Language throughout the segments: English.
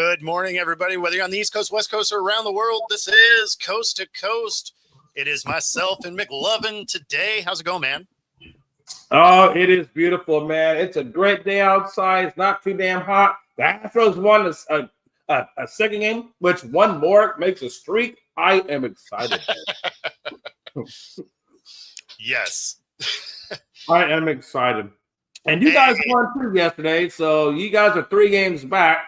Good morning, everybody. Whether you're on the East Coast, West Coast, or around the world, this is Coast to Coast. It is myself and McLovin today. How's it going, man? Oh, it is beautiful, man. It's a great day outside. It's not too damn hot. The Astros won a second game, which one more makes a streak. I am excited. Yes. I am excited. And you guys won too yesterday, so you guys are 3 games back.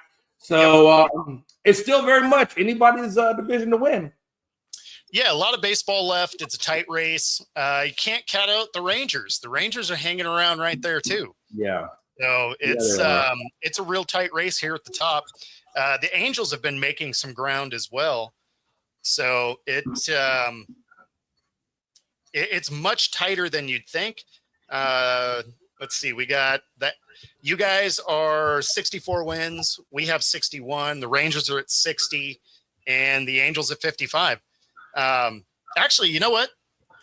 So it's still very much anybody's division to win. Yeah, a lot of baseball left. It's a tight race. You can't count out the Rangers. The Rangers are hanging around right there too. Yeah. So it's a real tight race here at the top. The Angels have been making some ground as well. So it's much tighter than you'd think. Let's see. We got that. You guys are 64 wins. We have 61. The Rangers are at 60, and the Angels at 55. Actually, you know what?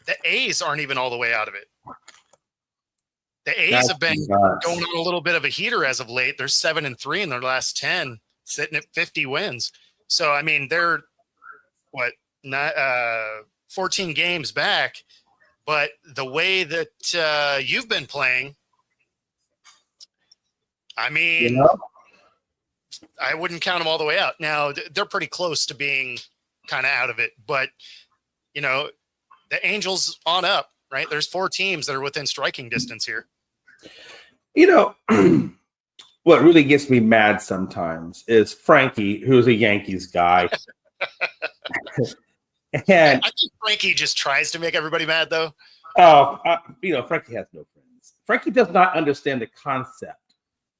The A's aren't even all the way out of it. The A's have been going on a little bit of a heater as of late. They're 7-3 in their last 10, sitting at 50 wins. So, I mean, they're 14 games back. But the way that you've been playing, I mean, I wouldn't count them all the way out. Now, they're pretty close to being kind of out of it. But, you know, the Angels on up, right? There's 4 teams that are within striking distance here. You know, what really gets me mad sometimes is Frankie, who's a Yankees guy. And I think Frankie just tries to make everybody mad, though. Oh, Frankie has no friends. Frankie does not understand the concept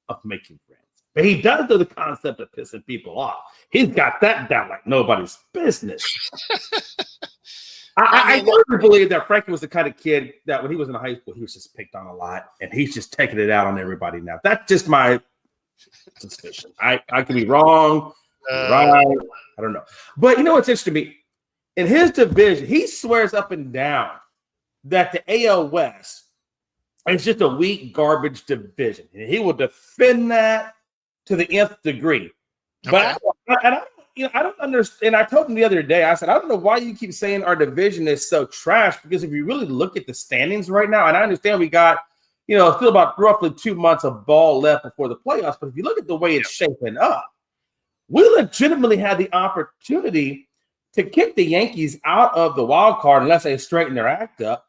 of making friends. But he does know the concept of pissing people off. He's got that down like nobody's business. I really believe that Frankie was the kind of kid that when he was in high school, he was just picked on a lot, and he's just taking it out on everybody now. That's just my suspicion. I could be wrong, right? I don't know. But you know what's interesting to me? In his division, he swears up and down that the AL West is just a weak garbage division. And he will defend that to the nth degree. Okay. But I don't understand. I told him the other day, I said, I don't know why you keep saying our division is so trash, because if you really look at the standings right now, and I understand we got, still about roughly 2 months of ball left before the playoffs, but if you look at the way it's shaping up, we legitimately had the opportunity to kick the Yankees out of the wild card unless they straighten their act up,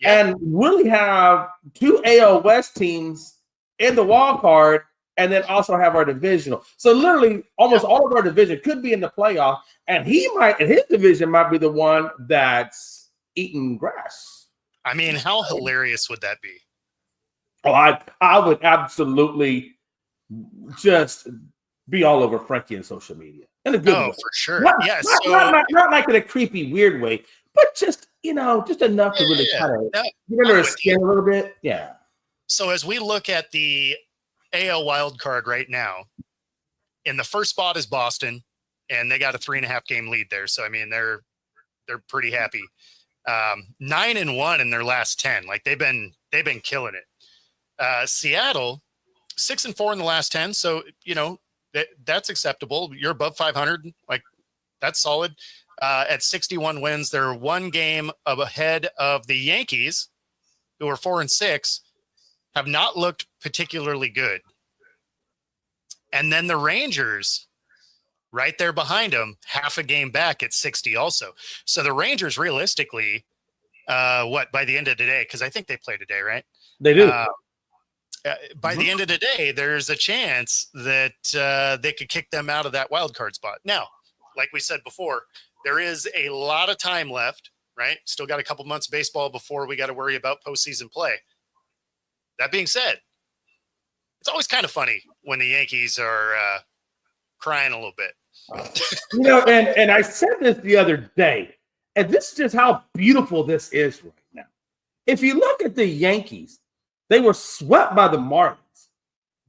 and really have 2 AL West teams in the wild card, and then also have our divisional. So literally almost all of our division could be in the playoff, and his division might be the one that's eating grass. I mean, how hilarious would that be? Oh, I would absolutely just be all over Frankie on social media. In a good way. For sure. Not like in a creepy, weird way, but just enough to really kind of get under his skin a little bit. Yeah. So as we look at the AL wild card right now, in the first spot is Boston, and they got a 3.5 game lead there. So I mean, they're pretty happy. 9-1 in their last 10. Like they've been killing it. Seattle 6-4 in the last 10. So that's acceptable. You're above 500. Like that's solid. At 61 wins, they're 1 game ahead of the Yankees, who are 4-6, have not looked particularly good. And then the Rangers, right there behind them, half a game back at 60 also. So the Rangers realistically, by the end of the day, because I think they play today, right? They do. By the end of the day, there's a chance that they could kick them out of that wild card spot. Now, like we said before, there is a lot of time left, right? Still got a couple months of baseball before we got to worry about postseason play. That being said, it's always kind of funny when the Yankees are crying a little bit. And I said this the other day, and this is just how beautiful this is right now. If you look at the Yankees, they were swept by the Marlins.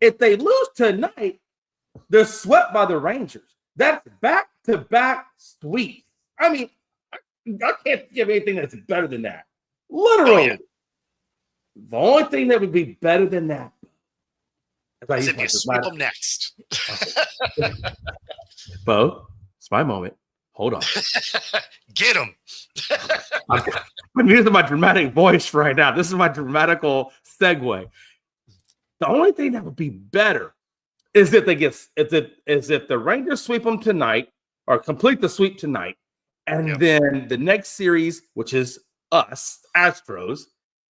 If they lose tonight, they're swept by the Rangers. That's back-to-back sweeps. I mean, I can't give anything that's better than that. Literally. Oh, yeah. The only thing that would be better than that is if you sweep them next. Bo, it's my moment. Hold on. Get him. I'm using my dramatic voice right now. This is my dramatical segue. The only thing that would be better is if the Rangers sweep them tonight or complete the sweep tonight, and then the next series, which is us, Astros,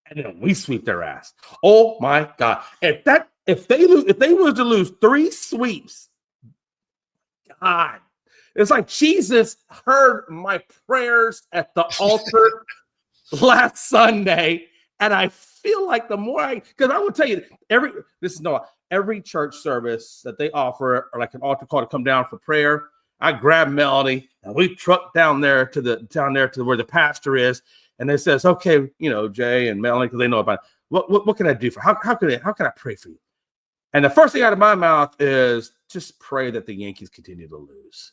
and then we sweep their ass. Oh my God. If they were to lose 3 sweeps, God, it's like Jesus heard my prayers at the altar last Sunday, and I feel like the more because I will tell you every church service that they offer or like an altar call to come down for prayer, I grab Melanie and we truck down there to where the pastor is, and they says, okay, Jay and Melanie, because they know about it. What can I do for how can I pray for you? And the first thing out of my mouth is just pray that the Yankees continue to lose.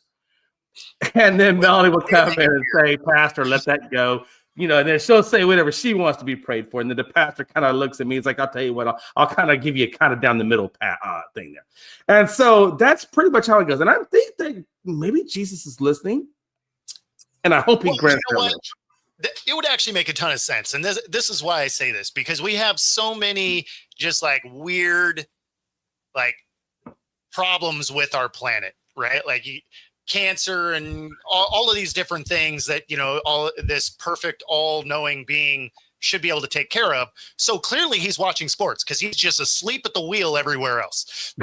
And then Melanie will come in and say, Pastor, let that go. And then she'll say whatever she wants to be prayed for. And then the pastor kind of looks at me. He's like, I'll tell you what, I'll kind of give you a kind of down the middle thing there. And so that's pretty much how it goes. And I think that maybe Jesus is listening. And I hope he grants their wish. It would actually make a ton of sense. And this is why I say this, because we have so many just like weird like problems with our planet, right? Like cancer and all of these different things that, all this perfect, all-knowing being should be able to take care of. So clearly he's watching sports because he's just asleep at the wheel everywhere else.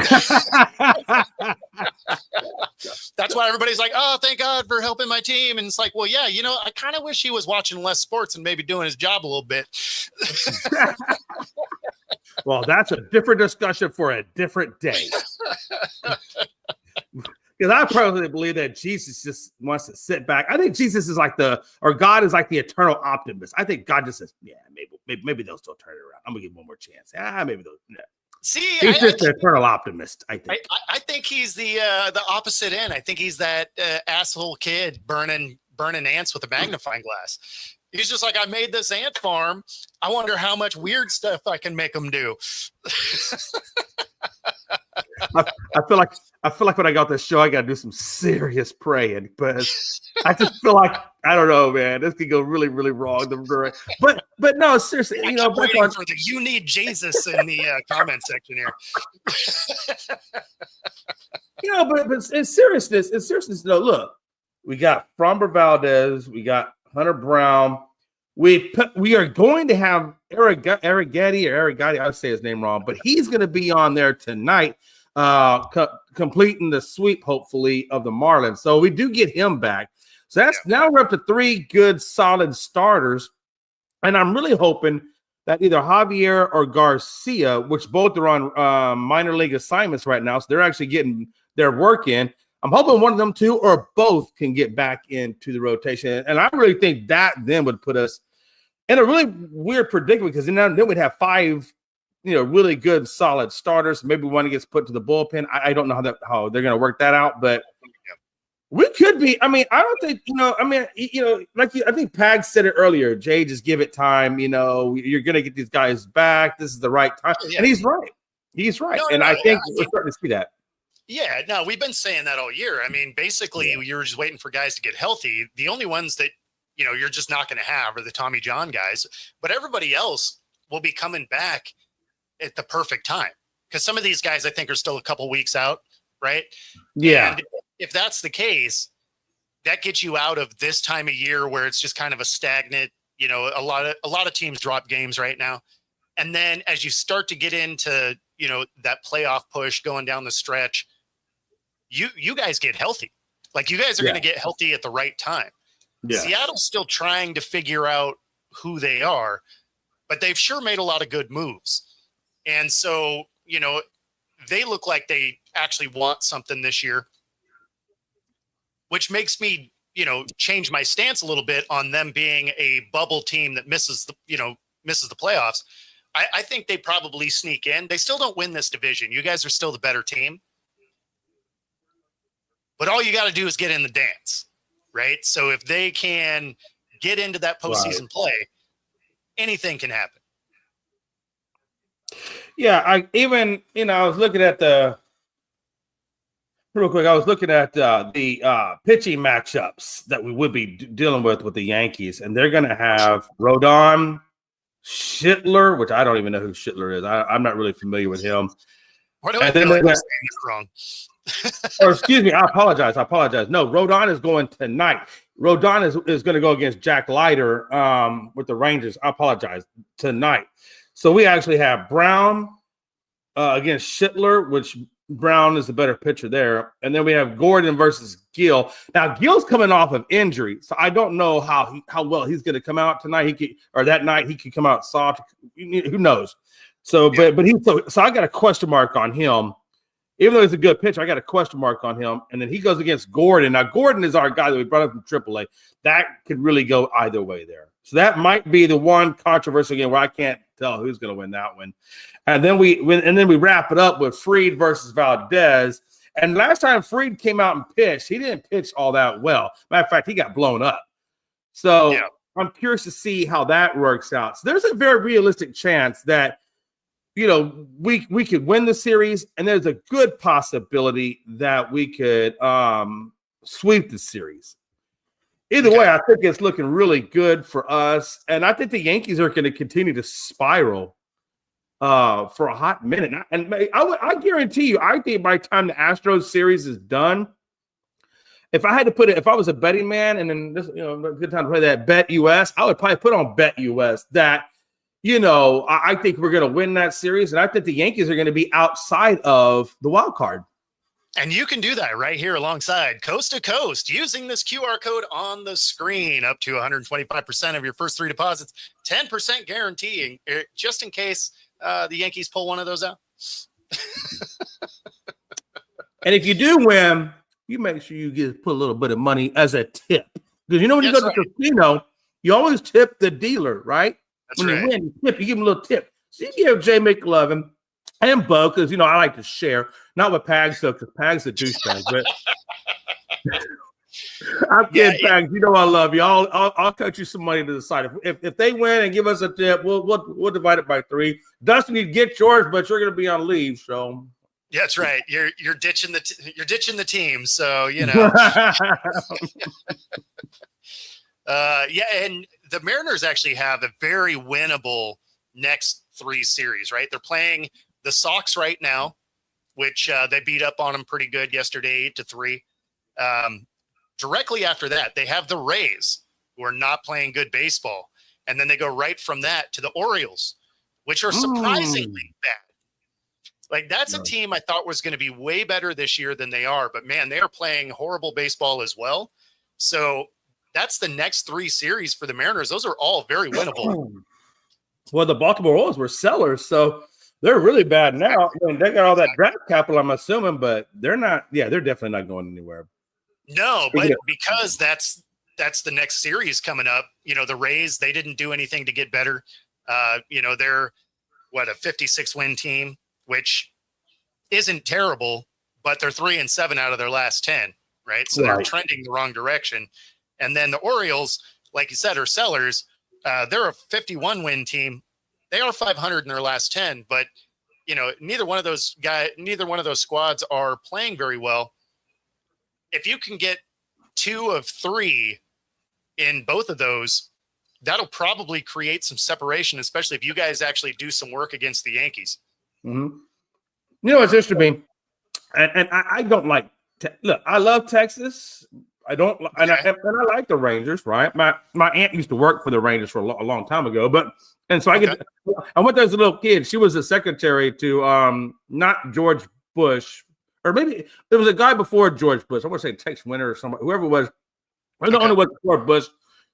That's why everybody's like, oh, thank God for helping my team. And it's like, well, yeah, I kind of wish he was watching less sports and maybe doing his job a little bit. Well, that's a different discussion for a different day. Because I personally believe that Jesus just wants to sit back. I think Jesus is God is like the eternal optimist. I think God just says, yeah, maybe they'll still turn it around. I'm going to give them one more chance. Maybe they'll. Yeah. See, he's just the eternal optimist, I think. I think he's the opposite end. I think he's that asshole kid burning ants with a magnifying glass. He's just like, I made this ant farm. I wonder how much weird stuff I can make them do. I feel like when I got this show, I got to do some serious praying, but I just feel like, I don't know, man, this could go really, really wrong. But no, seriously, waiting for the "you need Jesus" in the comment section here. But in seriousness, no, look, we got Framber Valdez, we got Hunter Brown. We are going to have Arrighetti. I would say his name wrong, but he's going to be on there tonight, completing the sweep, hopefully, of the Marlins. So we do get him back. So that's now we're up to 3 good, solid starters. And I'm really hoping that either Javier or Garcia, which both are on minor league assignments right now, so they're actually getting their work in. I'm hoping one of them two or both can get back into the rotation. And I really think that then would put us in a really weird predicament because then we'd have 5, really good, solid starters. Maybe one gets put to the bullpen. I don't know how they're going to work that out, but we could be. I mean, I don't think, I think Pag said it earlier. Jay, just give it time. You're going to get these guys back. This is the right time. Yeah. And he's right. He's right. I think we're starting to see that. Yeah, no, we've been saying that all year. I mean, basically, you're just waiting for guys to get healthy. The only ones that, you're just not going to have are the Tommy John guys. But everybody else will be coming back at the perfect time. Because some of these guys, I think, are still a couple weeks out, right? Yeah. And if that's the case, that gets you out of this time of year where it's just kind of a stagnant, a lot of teams drop games right now. And then as you start to get into, that playoff push going down the stretch, you guys get healthy. Like you guys are going to get healthy at the right time. Yeah. Seattle's still trying to figure out who they are, but they've sure made a lot of good moves. And so, they look like they actually want something this year, which makes me, change my stance a little bit on them being a bubble team that misses the playoffs. I think they probably sneak in. They still don't win this division. You guys are still the better team. But all you got to do is get in the dance, right? So if they can get into that postseason play, anything can happen. Yeah, I was looking at Real quick, I was looking at the pitching matchups that we would be dealing with the Yankees, and they're going to have Rodon, Schittler, which I don't even know who Schittler is. I'm not really familiar with him. Why do I feel like I'm saying this wrong? Or excuse me, I apologize. No, Rodon is going tonight. Rodon is going to go against Jack Leiter with the Rangers. I apologize, tonight. So we actually have Brown against Schittler, which Brown is the better pitcher there. And then we have Gordon versus Gill. Now, Gill's coming off of injury, so I don't know how well he's going to come out tonight. That night he could come out soft. Who knows? So, yeah. So I got a question mark on him. Even though he's a good pitcher, I got a question mark on him. And then he goes against Gordon. Now, Gordon is our guy that we brought up from AAA. That could really go either way there. So that might be the one controversy again where I can't tell who's going to win that one. And then we wrap it up with Fried versus Valdez. And last time Fried came out and pitched, he didn't pitch all that well. Matter of fact, he got blown up. So yeah. I'm curious to see how that works out. So there's a very realistic chance that, we could win the series, and there's a good possibility that we could sweep the series. Either way, I think it's looking really good for us, and I think the Yankees are going to continue to spiral for a hot minute. And I guarantee you, I think by the time the Astros series is done, if I had to put it, if I was a betting man, and then this, a good time to play that Bet US, I would probably put on Bet US that. I think we're going to win that series, and I think the Yankees are going to be outside of the wild card. And you can do that right here alongside Coast to Coast using this QR code on the screen. Up to 125% of your first 3 deposits, 10% guaranteeing, just in case the Yankees pull one of those out. And if you do win, you make sure you put a little bit of money as a tip. Because when you go to the casino, you always tip the dealer, right? That's when right. You win, you give him a little tip. So you give Jay McLovin and Bo, because I like to share, not with Pags though, because Pags a douchebag. But I'm kidding, Pags. I love you. I'll cut you some money to the side. If they win and give us a tip, we'll divide it by 3. Dustin, you get yours, but you're going to be on leave, so. Yeah, that's right. You're ditching the team, so and the Mariners actually have a very winnable next 3 series, right? They're playing the Sox right now, which they beat up on them pretty good yesterday, 8-3. Directly after that, they have the Rays, who are not playing good baseball. And then they go right from that to the Orioles, which are surprisingly bad. Like, that's a team I thought was going to be way better this year than they are. But, man, they are playing horrible baseball as well. So that's the next 3 series for the Mariners. Those are all very winnable. Well, the Baltimore Orioles were sellers, so they're really bad now. I mean, they got all that draft capital, I'm assuming, but they're not. Yeah, they're definitely not going anywhere. No, but because that's the next series coming up. The Rays, they didn't do anything to get better. They're a 56-win team, which isn't terrible, but they're 3-7 out of their last 10, right? So they're trending the wrong direction. And then the Orioles, like you said, are sellers. They're a 51-win team. They are 500 in their last 10, but neither one of those squads are playing very well. If you can get 2 of 3 in both of those, that'll probably create some separation, especially if you guys actually do some work against the Yankees. Mm-hmm. It's interesting, and I don't like. Look, I love Texas. I don't, and I like the Rangers, right? My aunt used to work for the Rangers for a long time ago, I went there as a little kid. She was a secretary to not George Bush, or maybe there was a guy before George Bush. I want to say Tex Winter or somebody, whoever it was. I don't know what before Bush.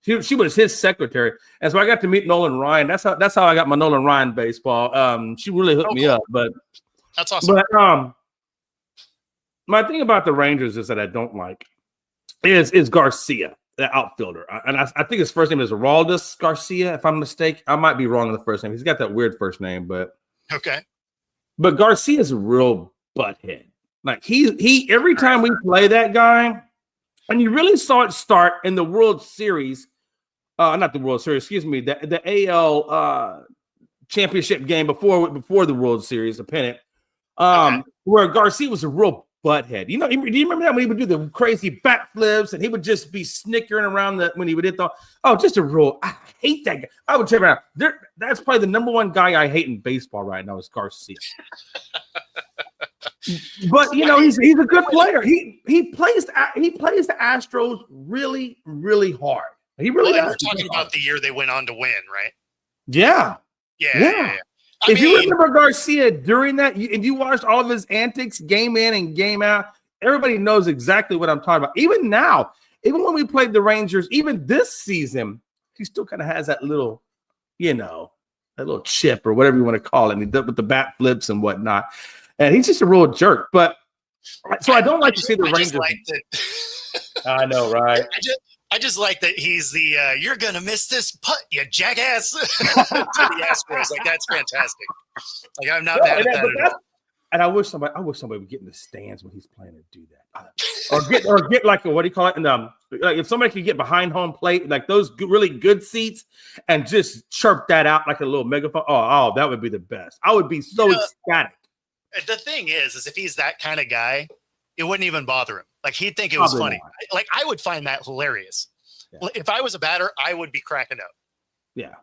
She was his secretary, and so I got to meet Nolan Ryan. That's how I got my Nolan Ryan baseball. She really hooked me up, but that's awesome. But my thing about the Rangers is that I don't like is Garcia, the outfielder, and I think his first name is Aroldis Garcia. If I'm mistaken, I might be wrong on the first name. He's got that weird first name, but But Garcia is a real butthead. Like he every time we play that guy, and you really saw it start in the World Series. Not the World Series, excuse me, the AL championship game before the World Series, the pennant, where Garcia was a real butthead. Do you remember that when he would do the crazy back flips and he would just be snickering around when he would hit just a rule. I hate that guy. I would check around. That's probably the number one guy I hate in baseball right now is Garcia. But he's a good player. He plays the Astros really, really hard. He really does. We're talking about the year they went on to win, right? Yeah. If you remember Garcia during that, and you watched all of his antics, game in and game out, everybody knows exactly what I'm talking about. Even now, even when we played the Rangers, even this season, he still kind of has that little, that little chip or whatever you want to call it. And he did with the bat flips and whatnot. And he's just a real jerk. But so I don't like to see the Rangers. I know, right? I just like that he's the you're gonna miss this putt, you jackass. To the Astros, like that's fantastic. Like I'm not mad at that at all. And I wish somebody would get in the stands when he's playing to do that, or get like what do you call it? And like if somebody could get behind home plate, like those really good seats, and just chirp that out like a little megaphone. Oh, that would be the best. I would be so ecstatic. The thing is if he's that kind of guy, it wouldn't even bother him. Like he'd think it was funny. Like I would find that hilarious. Yeah. If I was a batter, I would be cracking up. Yeah.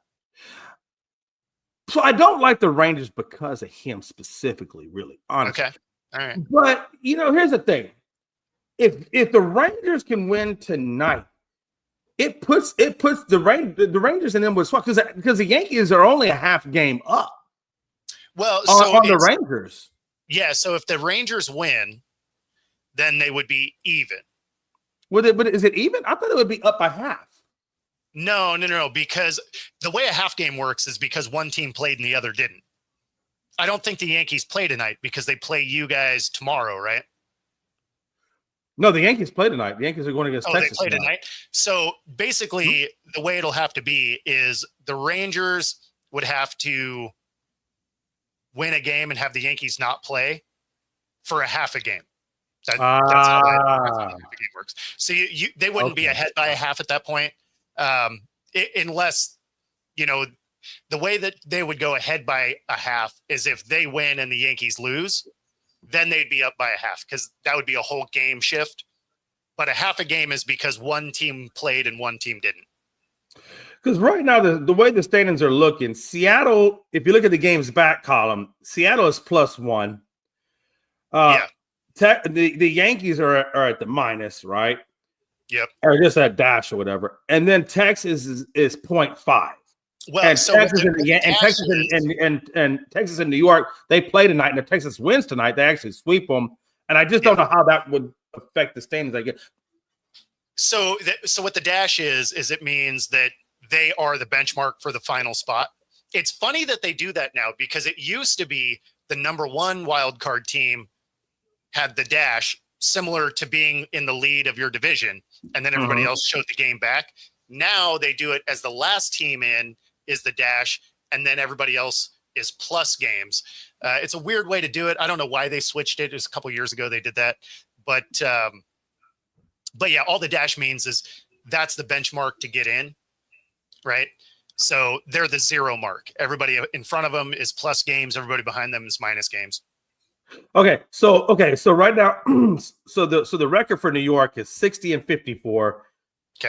So I don't like the Rangers because of him specifically, really, honestly. Okay. All right. But here's the thing. If the Rangers can win tonight, it puts the Rangers in them with swap because the Yankees are only a half game up. Well, on the Rangers. Yeah. So if the Rangers win, then they would be even. But is it even? I thought it would be up by half. No. Because the way a half game works is because one team played and the other didn't. I don't think the Yankees play tonight because they play you guys tomorrow, right? No, the Yankees play tonight. The Yankees are going against Texas. They play tonight. So basically, the way it'll have to be is the Rangers would have to win a game and have the Yankees not play for a half a game. That's how that game works. So they wouldn't be ahead by a half at that point, unless the way that they would go ahead by a half is if they win and the Yankees lose, then they'd be up by a half because that would be a whole game shift. But a half a game is because one team played and one team didn't. Because right now, the way the standings are looking, Seattle, if you look at the games back column, Seattle is +1. The Yankees are at the minus, right? Yep. Or just that dash or whatever. And then Texas is 0.5. Well, and so Texas and New York, they play tonight. And if Texas wins tonight, they actually sweep them. And I just don't know how that would affect the standings, I guess. So what the dash is it means that they are the benchmark for the final spot. It's funny that they do that now because it used to be the number one wild card team had the dash similar to being in the lead of your division. And then everybody else showed the game back. Now they do it as the last team in is the dash. And then everybody else is plus games. It's a weird way to do it. I don't know why they switched it. It was a couple years ago they did that. But yeah, all the dash means is that's the benchmark to get in, right? So they're the zero mark. Everybody in front of them is plus games. Everybody behind them is minus games. Okay, so right now, so the record for New York is 60-54,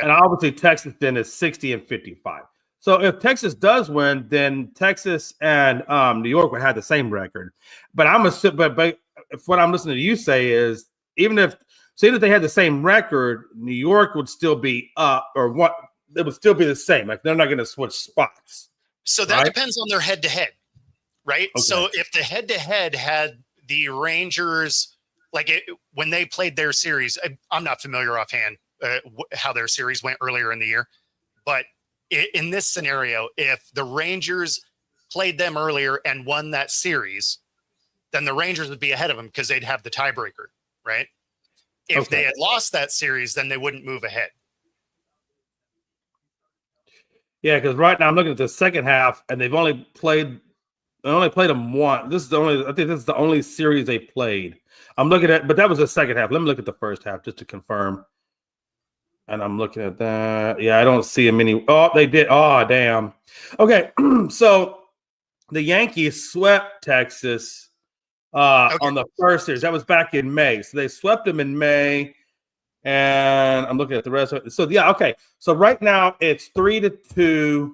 and obviously Texas then is 60-55. So if Texas does win, then Texas and New York would have the same record. But if what I'm listening to you say is even if they had the same record, New York would still be up, or what? It would still be the same. Like they're not going to switch spots. So that depends on their head-to-head, right? Okay. So if the head-to-head had the Rangers, when they played their series, I'm not familiar offhand how their series went earlier in the year, but in this scenario, if the Rangers played them earlier and won that series, then the Rangers would be ahead of them because they'd have the tiebreaker, right? If they had lost that series, then they wouldn't move ahead. Yeah, because right now I'm looking at the second half, and they've only played them once. I think this is the only series they played. I'm looking at, but that was the second half. Let me look at the first half just to confirm. And I'm looking at that. Yeah, I don't see them any. Oh, they did. Oh, damn. Okay, so the Yankees swept Texas on the first series. That was back in May. So they swept them in May. And I'm looking at the rest of it. So, yeah, okay. So right now it's 3-2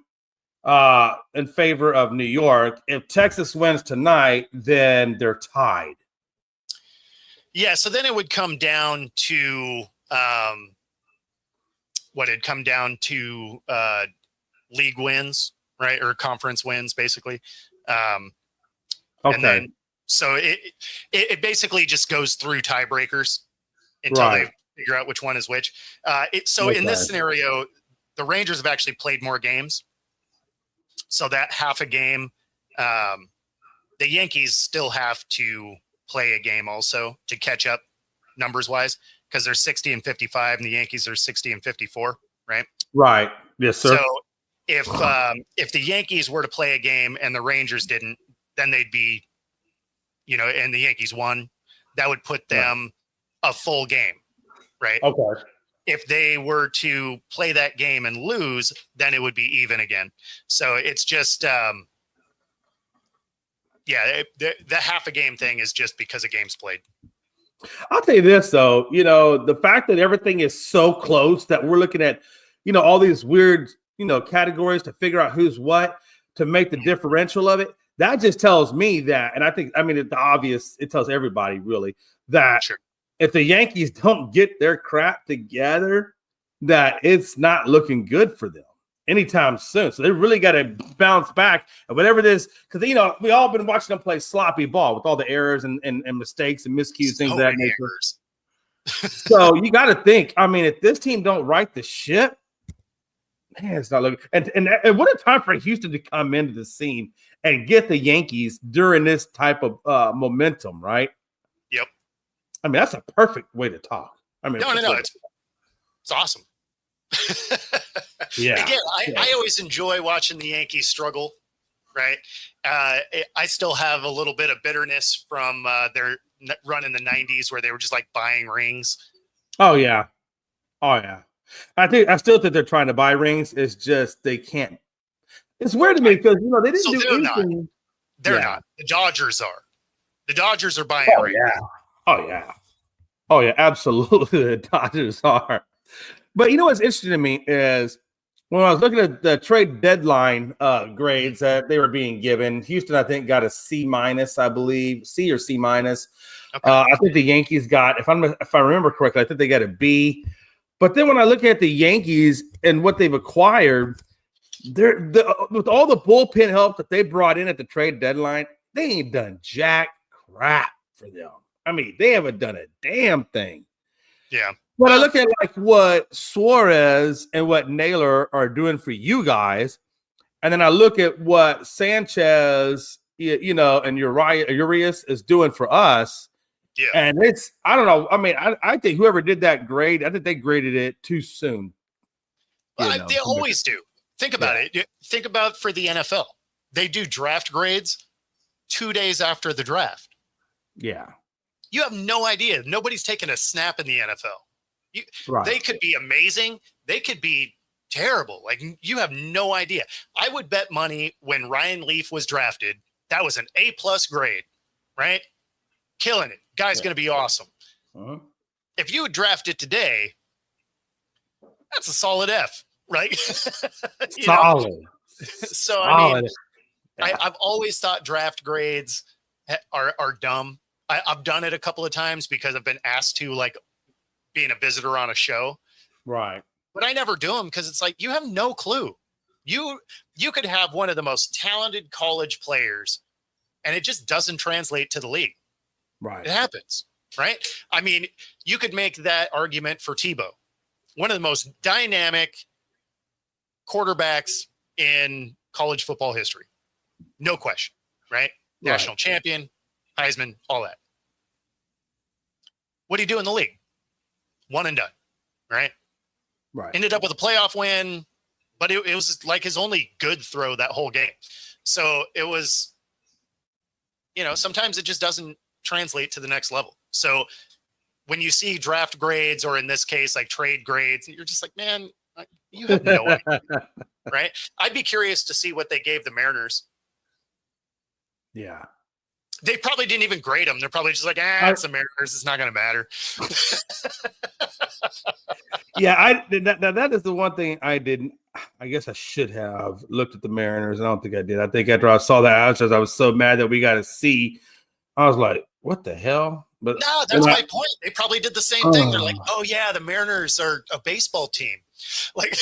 in favor of New York. If Texas wins tonight, then they're tied. Yeah, so then it would come down to league wins, right? Or conference wins, basically. Okay. And then, so it basically just goes through tiebreakers until they figure out which one is which. In this scenario, the Rangers have actually played more games. So that half a game, the Yankees still have to play a game also to catch up numbers wise, because they're 60-55 and the Yankees are 60-54, right? Right. Yes, sir. So if the Yankees were to play a game and the Rangers didn't, then they'd be, and the Yankees won, that would put them a full game, right? Okay. If they were to play that game and lose, then it would be even again. So it's just, the half a game thing is just because of games played. I'll tell you this, though, the fact that everything is so close that we're looking at, all these weird, categories to figure out who's what to make the differential of it. That just tells me that, and it's obvious, it tells everybody really that if the Yankees don't get their crap together, that it's not looking good for them anytime soon. So they really got to bounce back and whatever it is, because we all been watching them play sloppy ball with all the errors and mistakes and miscues, things of that nature. So you got to think, if this team don't right the ship, man, it's not looking. And what a time for Houston to come into the scene and get the Yankees during this type of momentum, right? Yep. That's a perfect way to talk. No, it's awesome. Yeah. Again, I always enjoy watching the Yankees struggle, right? I still have a little bit of bitterness from their run in the 90s where they were just like buying rings. Oh, yeah. I still think they're trying to buy rings. It's just they can't. It's weird to me because they didn't do anything. They're not. The Dodgers are. The Dodgers are buying rings. Oh yeah, absolutely. The Dodgers are. But what's interesting to me is when I was looking at the trade deadline grades that they were being given, Houston, I think, got a C-, I believe, C or C-. Okay. I think the Yankees got, if I remember correctly, I think they got a B. But then when I look at the Yankees and what they've acquired, with all the bullpen help that they brought in at the trade deadline, they ain't done jack crap for them. They haven't done a damn thing. Yeah. When I look at what Suarez and what Naylor are doing for you guys, and then I look at what Sanchez, and Urias is doing for us. Yeah. And it's, I don't know. I think whoever did that grade, I think they graded it too soon. They always do. Think about it. Think about for the NFL. They do draft grades 2 days after the draft. Yeah. You have no idea. Nobody's taking a snap in the NFL. They could be amazing. They could be terrible. You have no idea. I would bet money when Ryan Leaf was drafted, that was an A+ grade, right? Killing it. Guy's going to be awesome. Uh-huh. If you would draft it today, that's a solid F, right? Solid. So, I've always thought draft grades are dumb. I've done it a couple of times because I've been asked to, being a visitor on a show. Right. But I never do them because it's you have no clue. You could have one of the most talented college players and it just doesn't translate to the league. Right. It happens, right? You could make that argument for Tebow, one of the most dynamic quarterbacks in college football history. No question, right? National champion, Heisman, all that. What do you do in the league? One and done, right? Right. Ended up with a playoff win, but it was his only good throw that whole game. So it was, sometimes it just doesn't translate to the next level. So when you see draft grades, or in this case, trade grades, you're just man, you have no idea, right? I'd be curious to see what they gave the Mariners. Yeah. They probably didn't even grade them. They're probably just like, it's the Mariners. It's not going to matter. Yeah, that is the one thing I didn't. I guess I should have looked at the Mariners. I don't think I did. I think after I saw the Astros, I was so mad that we got to see. I was like, what the hell? But no, that's my point. They probably did the same thing. They're like, oh, yeah, the Mariners are a baseball team. Like,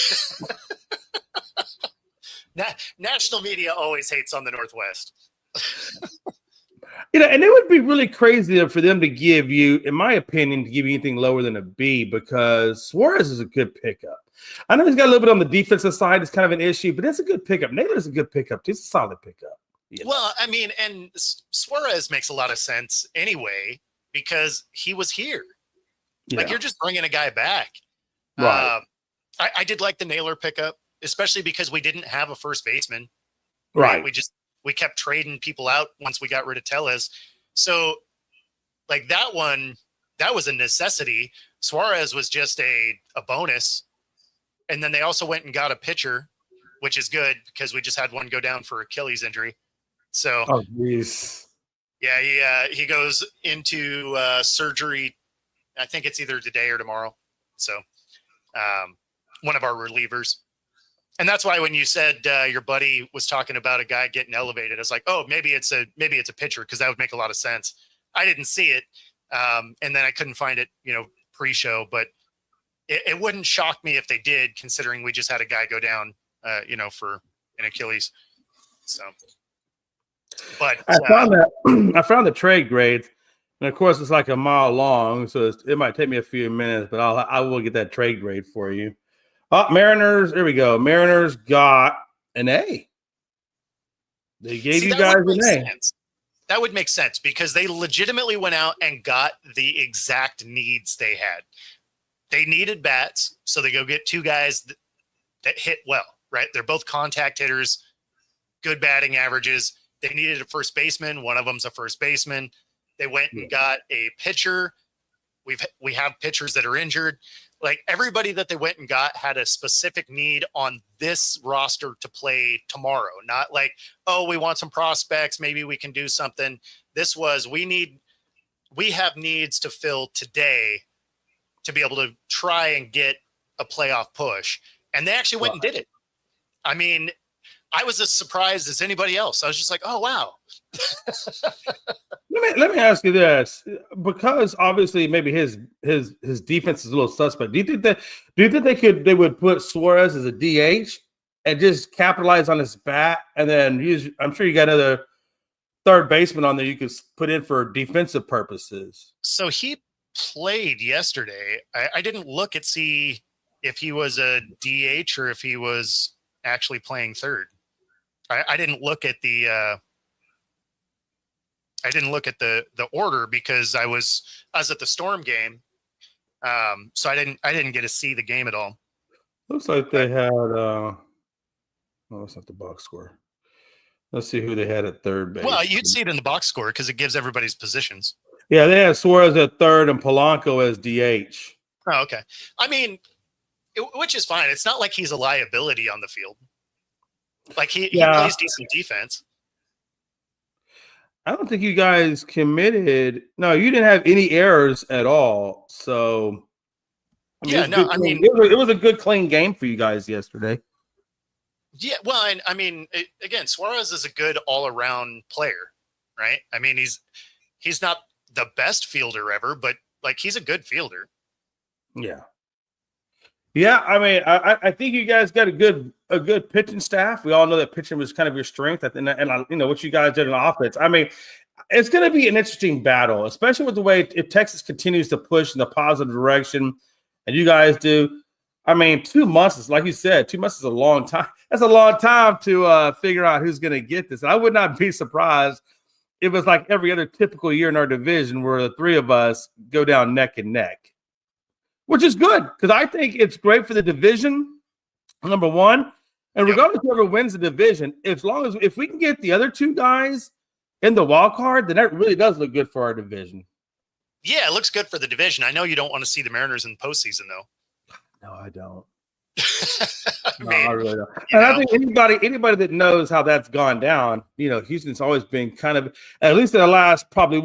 national media always hates on the Northwest. And it would be really crazy for them to give you, in my opinion, to give you anything lower than a B, because Suarez is a good pickup. I know he's got a little bit on the defensive side. It's kind of an issue, but it's a good pickup. Naylor's a good pickup. He's a solid pickup. You know? Well, I mean, and Suarez makes a lot of sense anyway because he was here. Yeah. Like, you're just bringing a guy back. Right. I did like the Naylor pickup, especially because we didn't have a first baseman. Right. We kept trading people out once we got rid of Tellez. So, like, that one, that was a necessity. Suarez was just a bonus. And then they also went and got a pitcher, which is good because we just had one go down for Achilles injury. So, oh, geez. Yeah, he goes into surgery. I think it's either today or tomorrow. So, one of our relievers. And that's why when you said your buddy was talking about a guy getting elevated, I was like, oh, maybe it's a pitcher, because that would make a lot of sense. I didn't see it, and then I couldn't find it, pre-show. But it wouldn't shock me if they did, considering we just had a guy go down, for an Achilles. So, but I found the trade grades, and of course it's like a mile long, so it might take me a few minutes, but I will get that trade grade for you. Oh, Mariners, here we go. Mariners got an A. They gave you guys an A. That would make sense because they legitimately went out and got the exact needs they had. They needed bats, so they go get two guys that hit well, right? They're both contact hitters, good batting averages. They needed a first baseman. One of them's a first baseman. They went and got a pitcher. We have pitchers that are injured. Like, everybody that they went and got had a specific need on this roster to play tomorrow. Not like, oh, we want some prospects, maybe we can do something. This was, we have needs to fill today to be able to try and get a playoff push. And they actually went and did it. I mean, I was as surprised as anybody else. I was just like, oh, wow. Let me ask you this, because obviously maybe his defense is a little suspect. Do you think they would put Suarez as a DH and just capitalize on his bat, and then I'm sure you got another third baseman on there you could put in for defensive purposes? So he played yesterday. I didn't look at see if he was a DH or if he was actually playing third. I didn't look at the the order because I was at the Storm game, so I didn't get to see the game at all. Looks like they had that's not the box score. Let's see who they had at third base. Well, you'd see it in the box score because it gives everybody's positions. Yeah, they had Suarez at third and Polanco as DH. Oh, okay. I mean, which is fine. It's not like he's a liability on the field. Like he plays decent defense. I don't think you guys committed. No, you didn't have any errors at all. So, it was a good, clean game for you guys yesterday. Yeah, well, and I mean, again, Suarez is a good all-around player, right? I mean, he's not the best fielder ever, but like he's a good fielder. Yeah. Yeah, I mean, I think you guys got a good pitching staff. We all know that pitching was kind of your strength, and what you guys did in offense. I mean, it's going to be an interesting battle, especially with the way if Texas continues to push in the positive direction, and you guys do. I mean, 2 months is, like you said, 2 months is a long time. That's a long time to figure out who's going to get this. And I would not be surprised if it was like every other typical year in our division where the three of us go down neck and neck. Which is good, because I think it's great for the division, number one. And regardless of whoever wins the division, if we can get the other two guys in the wild card, then that really does look good for our division. Yeah, it looks good for the division. I know you don't want to see the Mariners in the postseason, though. No, I don't. No, I really don't. And I think anybody that knows how that's gone down, Houston's always been kind of, at least in the last probably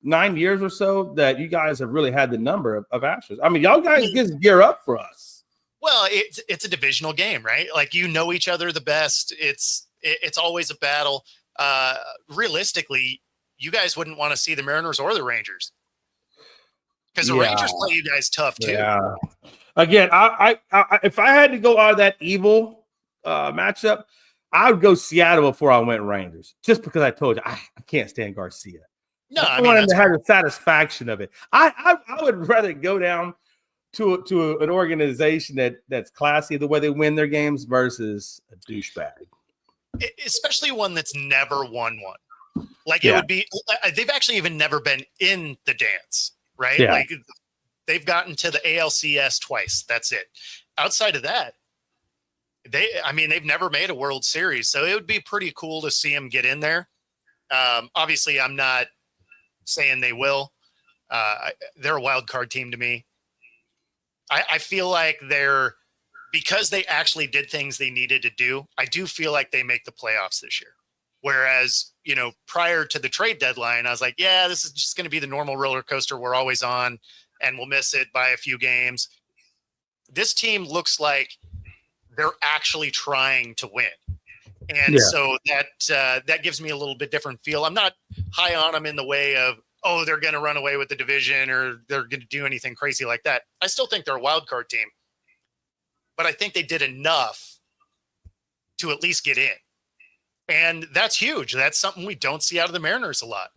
9 years or so, that you guys have really had the number of Astros. I mean, y'all guys just gear up for us. Well, it's a divisional game, right? Like, each other the best. It's always a battle. Realistically, you guys wouldn't want to see the Mariners or the Rangers, because the Rangers play you guys tough too. Yeah. Again, I if I had to go out of that evil matchup, I would go Seattle before I went Rangers, just because I told you I can't stand Garcia. No, I want him to have the satisfaction of it. I would rather go down to an organization that's classy the way they win their games versus a douchebag, especially one that's never won one. Like, it would be. They've actually even never been in the dance, right? Yeah. Like, they've gotten to the ALCS twice. That's it. Outside of that, they've never made a World Series, so it would be pretty cool to see them get in there. Obviously, I'm not saying they will. They're a wild card team to me. I feel like because they actually did things they needed to do, I do feel like they make the playoffs this year. Whereas, prior to the trade deadline, I was like, yeah, this is just going to be the normal roller coaster we're always on, and we'll miss it by a few games. This team looks like they're actually trying to win. And so that gives me a little bit different feel. I'm not high on them in the way of, they're going to run away with the division or they're going to do anything crazy like that. I still think they're a wild card team, but I think they did enough to at least get in. And that's huge. That's something we don't see out of the Mariners a lot.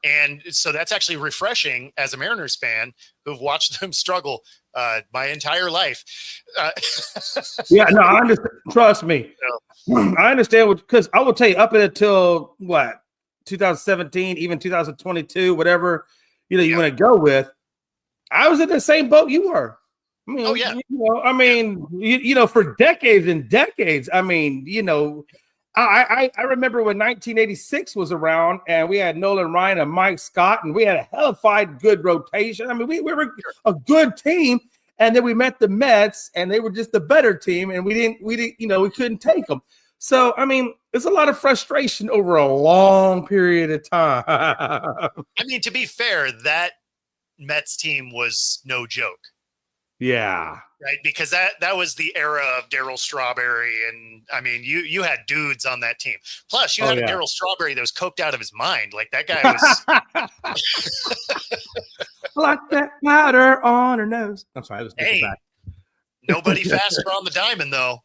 And so that's actually refreshing as a Mariners fan who've watched them struggle my entire life. Yeah, no, I understand. Trust me. I understand because I will tell you up until 2017, even 2022, whatever, you want to go with. I was in the same boat you were. I mean, for decades and decades. I mean, I remember when 1986 was around and we had Nolan Ryan and Mike Scott and we had a hellified good rotation. I mean, we were a good team, and then we met the Mets and they were just the better team, and we couldn't take them. So, I mean, it's a lot of frustration over a long period of time. I mean, to be fair, that Mets team was no joke. Yeah. Right, because that was the era of Darryl Strawberry, and I mean, you had dudes on that team. Plus, you had a Darryl Strawberry that was coked out of his mind. Like, that guy was like that powder on her nose. I'm sorry, I was back. Nobody faster on the diamond, though.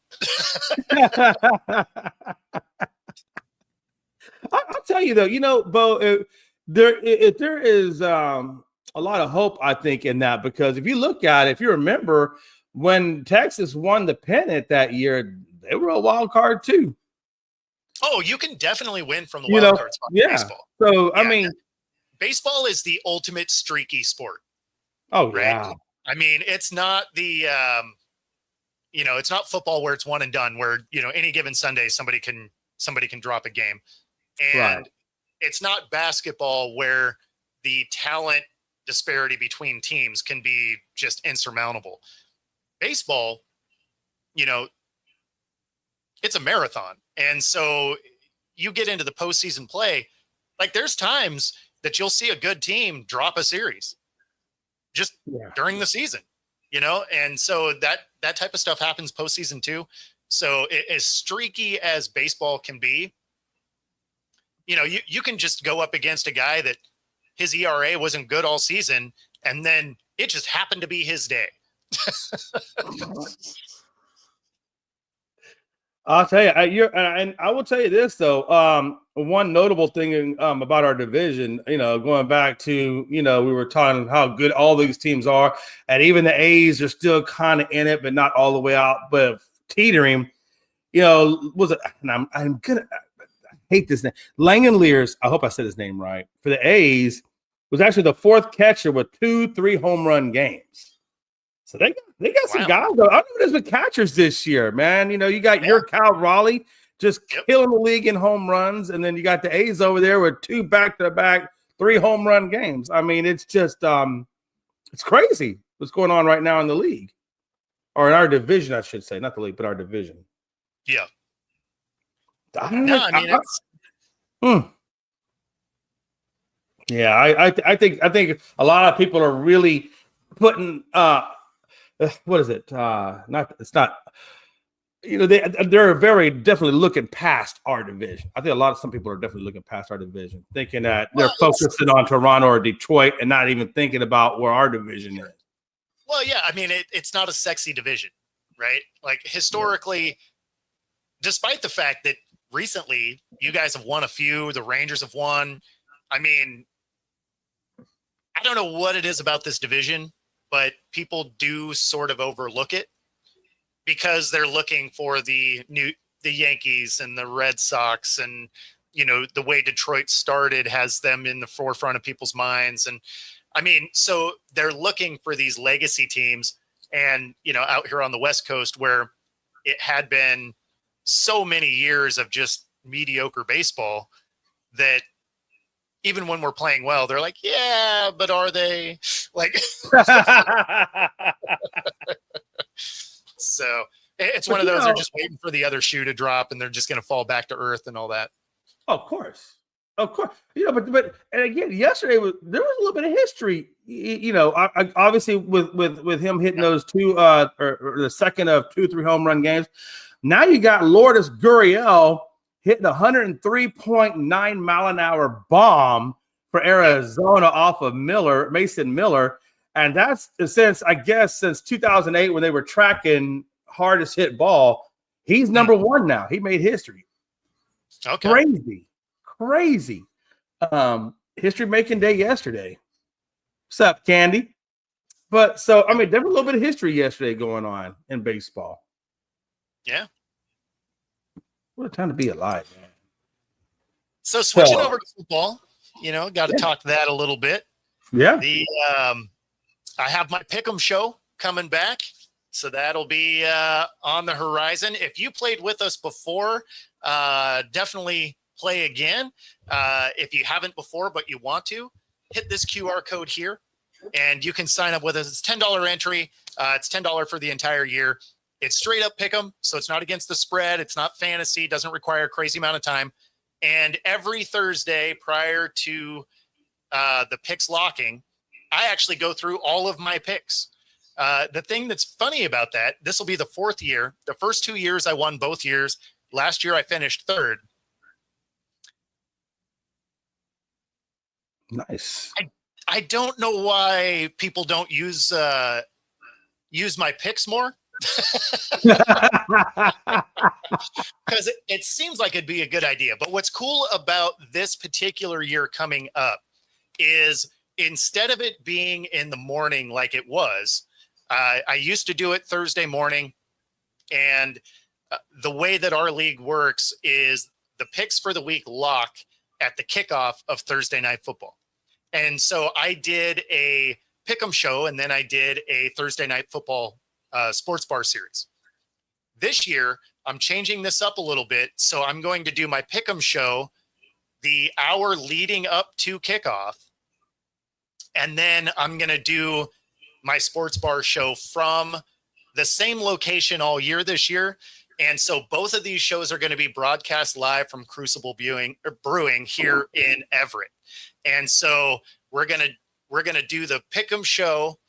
I'll tell you though, Bo, there is a lot of hope, I think, in that, because if you look at it, if you remember when Texas won the pennant that year, they were a wild card too. Oh, you can definitely win from the wild card spot in baseball. So, I mean, baseball is the ultimate streaky sport. Oh, right? yeah. I mean, it's not the, it's not football where it's one and done, where, any given Sunday, somebody can drop a game. And it's not basketball where the talent disparity between teams can be just insurmountable. Baseball, it's a marathon. And so you get into the postseason play, like, there's times that you'll see a good team drop a series just during the season, and so that type of stuff happens postseason too. So as streaky as baseball can be, you can just go up against a guy that his ERA wasn't good all season, and then it just happened to be his day. I'll tell you, and I will tell you this though. One notable thing about our division, going back to, we were talking how good all these teams are, and even the A's are still kind of in it, but not all the way out, but teetering. Was it? And I'm gonna I hate this name. Langeliers. I hope I said his name right. For the A's, was actually the fourth catcher with 2-3 home run games. So they got some guys. Though. I know there's been catchers this year, man. You got your Cal Raleigh just killing the league in home runs, and then you got the A's over there with 2 back-to-back 3 home run games. I mean, it's just it's crazy what's going on right now in the league. or in our division, I should say, not the league, but our division. Yeah. No, I mean, yeah, I think a lot of people are really putting what is it? It's not. They're very definitely looking past our division. I think some people are definitely looking past our division, thinking that they're focusing on Toronto or Detroit and not even thinking about where our division is. Well, yeah, I mean, it's not a sexy division, right? Like historically, despite the fact that recently you guys have won a few, the Rangers have won. I mean, I don't know what it is about this division, but people do sort of overlook it because they're looking for the Yankees and the Red Sox, and the way Detroit started has them in the forefront of people's minds. And I mean, so they're looking for these legacy teams, and out here on the West Coast where it had been so many years of just mediocre baseball that even when we're playing well, they're like, yeah, but are they? Like, so it's one of those, they're just waiting for the other shoe to drop and they're just going to fall back to earth and all that. Of course. But and again, yesterday there was a little bit of history, obviously with him hitting those two, or the second of 2-3 home run games. Now you got Lourdes Gurriel hitting a 103.9 mile an hour bomb for Arizona off of Mason Miller. And that's since 2008 when they were tracking hardest hit ball. He's number one now. He made history. Okay. Crazy. History making day yesterday. What's up, Candy? But so, I mean, there was a little bit of history yesterday going on in baseball. Yeah. What a time to be alive, man. So switching over to football, got to talk that a little bit. Yeah. I have my Pick'em show coming back, so that'll be on the horizon. If you played with us before, definitely play again. If you haven't before, but you want to, hit this QR code here, and you can sign up with us. It's $10 entry. It's $10 for the entire year. It's straight up Pick'em, so it's not against the spread. It's not fantasy. Doesn't require a crazy amount of time. And every Thursday prior to the picks locking, I actually go through all of my picks. The thing that's funny about that, this will be the fourth year. The first 2 years, I won both years. Last year, I finished third. Nice. I don't know why people don't use my picks more. Because it seems like it'd be a good idea. But what's cool about this particular year coming up is instead of it being in the morning like it was, I used to do it Thursday morning. And the way that our league works is the picks for the week lock at the kickoff of Thursday Night Football. And so I did a Pick'em show, and then I did a Thursday Night Football sports bar series. This year, I'm changing this up a little bit. So I'm going to do my Pick'em show the hour leading up to kickoff. And then I'm going to do my sports bar show from the same location all year this year. And so both of these shows are going to be broadcast live from Crucible Brewing here in Everett. And so we're going to do the Pick'em show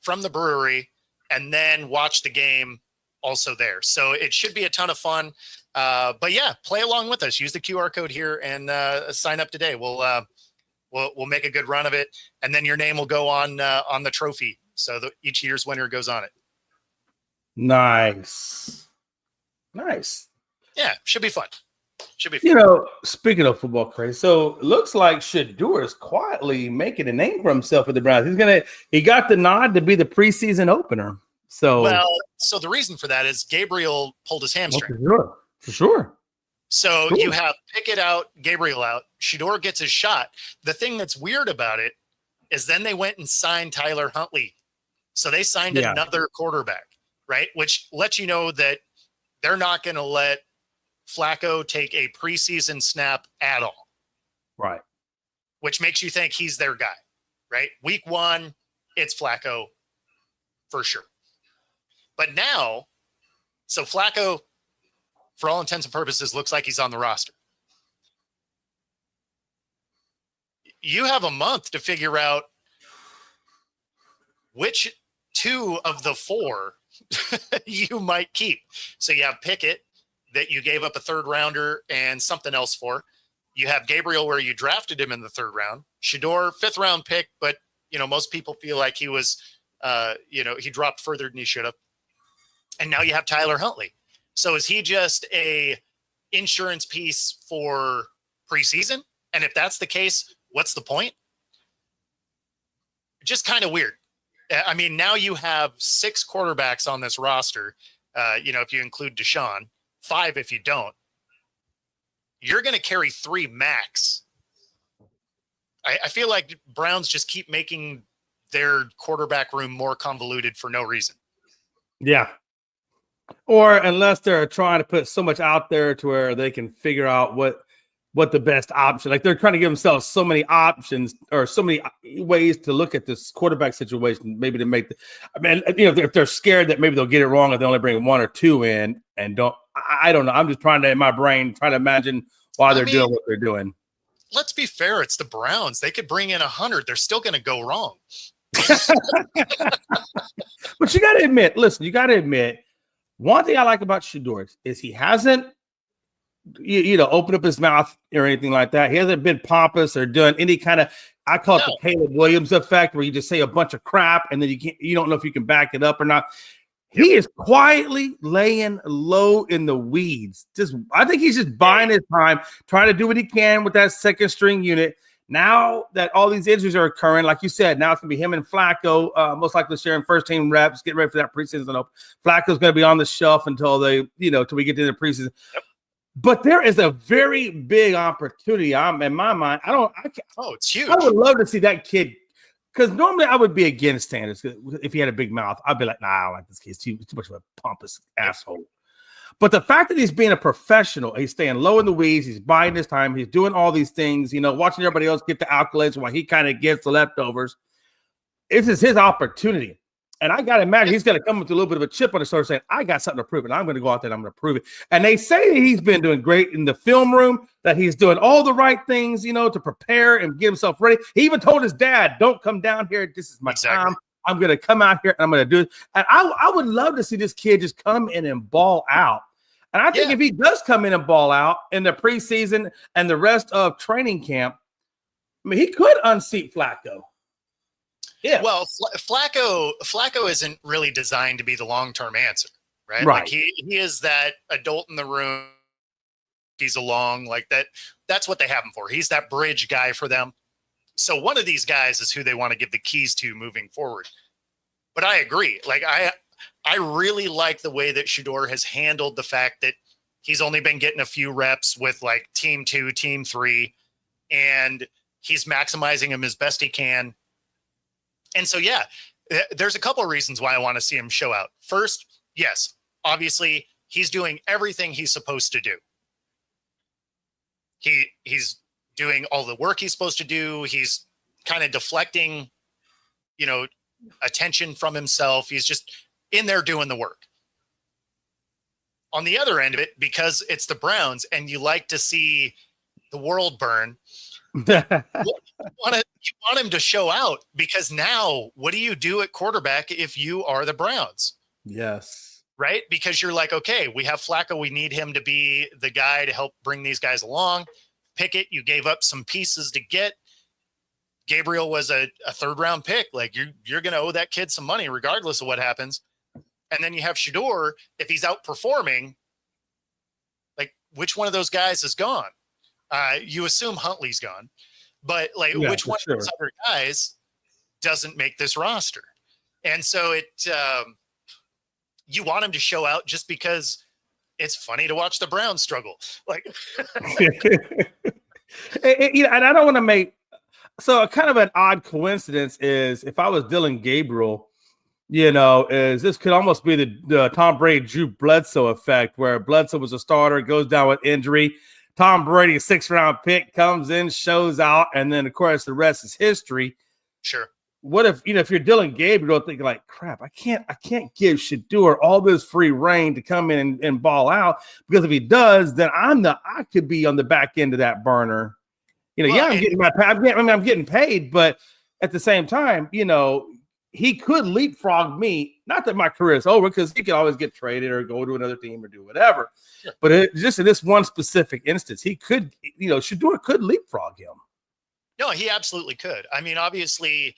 from the brewery and then watch the game also there. So it should be a ton of fun. But yeah, play along with us. Use the QR code here and sign up today. We'll make a good run of it, and then your name will go on the trophy. So each year's winner goes on it. Nice. Yeah, should be fun. Speaking of football craze, so it looks like Shedeur is quietly making a name for himself with the Browns. He got the nod to be the preseason opener. So the reason for that is Gabriel pulled his hamstring. For sure. So you have Pickett out, Gabriel out. Shedeur gets his shot. The thing that's weird about it is then they went and signed Tyler Huntley. So they signed another quarterback, right? Which lets you know that they're not going to let Flacco take a preseason snap at all. Right. Which makes you think he's their guy, right? Week 1, it's Flacco for sure. But now, so Flacco, for all intents and purposes, looks like he's on the roster. You have a month to figure out which 2 of the 4 you might keep. So you have Pickett that you gave up a 3rd rounder and something else for. You have Gabriel where you drafted him in the 3rd round. Shador, 5th round pick, but most people feel like he was, he dropped further than he should have. And now you have Tyler Huntley. So is he just a insurance piece for preseason? And if that's the case, what's the point? Just kind of weird. I mean, now you have 6 quarterbacks on this roster. If you include Deshaun, 5 if you don't. You're going to carry 3 max. I feel like Browns just keep making their quarterback room more convoluted for no reason. Yeah. Or unless they're trying to put so much out there to where they can figure out what the best option. Like they're trying to give themselves so many options or so many ways to look at this quarterback situation, maybe to make if they're scared that maybe they'll get it wrong if they only bring 1 or 2 in and don't. I don't know. I'm just trying to, in my brain, try to imagine why they're doing what they're doing. Let's be fair. It's the Browns. They could bring in 100. They're still going to go wrong. But you got to admit, one thing I like about Shador is he hasn't, opened up his mouth or anything like that. He hasn't been pompous or done any kind of, I call it the Caleb Williams effect, where you just say a bunch of crap and then you don't know if you can back it up or not. He is quietly laying low in the weeds. I think he's just buying his time, trying to do what he can with that 2nd string unit. Now that all these injuries are occurring, like you said, now it's going to be him and Flacco, most likely sharing 1st-team reps, get ready for that preseason. Flacco's going to be on the shelf until till we get to the preseason. Yep. But there is a very big opportunity. In my mind, it's huge. I would love to see that kid. Because normally I would be against Sanders if he had a big mouth. I'd be like, nah, I don't like this kid. He's too much of a pompous asshole. But the fact that he's being a professional, he's staying low in the weeds, he's biding his time, he's doing all these things, watching everybody else get the accolades while he kind of gets the leftovers. This is his opportunity. And I got to imagine he's going to come with a little bit of a chip on his shoulder saying, I got something to prove, and I'm going to go out there and I'm going to prove it. And they say that he's been doing great in the film room, that he's doing all the right things, to prepare and get himself ready. He even told his dad, don't come down here. This is my time. I'm going to come out here and I'm going to do it. And I would love to see this kid just come in and ball out. And I think if he does come in and ball out in the preseason and the rest of training camp, he could unseat Flacco. Yeah. Well, Flacco isn't really designed to be the long-term answer, right? Right. Like he is that adult in the room. He's along like that. That's what they have him for. He's that bridge guy for them. So one of these guys is who they want to give the keys to moving forward. But I agree. Like I really like the way that Shador has handled the fact that he's only been getting a few reps with like team 2, team 3, and he's maximizing him as best he can. And so, there's a couple of reasons why I want to see him show out. First, yes, obviously he's doing everything he's supposed to do. He's doing all the work he's supposed to do. He's kind of deflecting, attention from himself. He's just in there doing the work. On the other end of it, because it's the Browns and you like to see the world burn, you want him to show out, because now what do you do at quarterback if you are the Browns? Yes. Right? Because you're like, okay, we have Flacco. We need him to be the guy to help bring these guys along. Pickett, you gave up some pieces to get. Gabriel was a 3rd-round pick. Like you're going to owe that kid some money regardless of what happens. And then you have Shador. If he's outperforming, like which one of those guys is gone? You assume Huntley's gone, but which one of those other guys doesn't make this roster? And so you want him to show out just because it's funny to watch the Browns struggle. Like, and I don't want to make, so kind of an odd coincidence is if I was Dylan Gabriel, is this could almost be the Tom Brady, Drew Bledsoe effect, where Bledsoe was a starter, goes down with injury. Tom Brady, a 6th-round pick, comes in, shows out, and then, of course, the rest is history. Sure. what if if you're Dylan Gabriel thinking like, crap, I can't give Shador all this free reign to come in and ball out, because if he does, then I could be on the back end of that burner. I'm getting paid, but at the same time, he could leapfrog me. Not that my career is over, because he could always get traded or go to another team or do whatever. Sure. But just in this one specific instance, he could, Shador could leapfrog him. No, he absolutely could. I mean, obviously,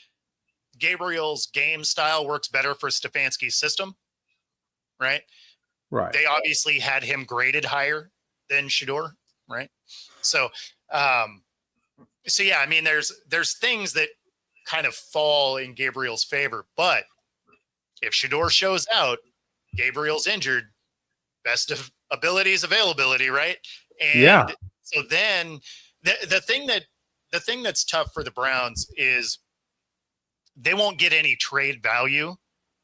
Gabriel's game style works better for Stefanski's system, right? Right. They obviously had him graded higher than Shador, right? So yeah, I mean, there's things that kind of fall in Gabriel's favor, but if Shador shows out, Gabriel's injured, best of abilities, availability, right? And so then the thing that's tough for the Browns is they won't get any trade value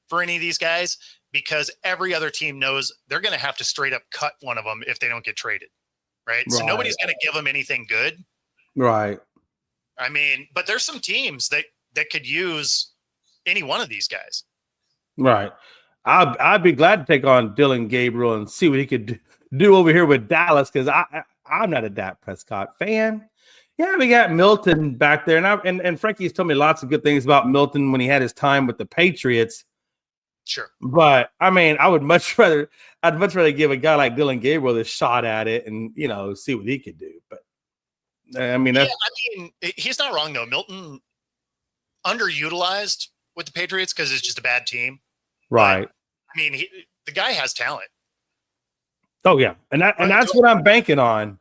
for any of these guys, because every other team knows they're going to have to straight up cut one of them if they don't get traded, right? So nobody's going to give them anything good. Right. I mean, but there's some teams that could use any one of these guys. Right. I'd be glad to take on Dylan Gabriel and see what he could do over here with Dallas, because I'm not a Dak Prescott fan. Yeah, we got Milton back there, and Frankie's told me lots of good things about Milton when he had his time with the Patriots. Sure. But I mean, I'd much rather give a guy like Dylan Gabriel this shot at it and see what he could do. But I mean, he's not wrong though. Milton underutilized with the Patriots because it's just a bad team. Right. But, I mean, the guy has talent. Oh yeah, and that's what I'm banking on.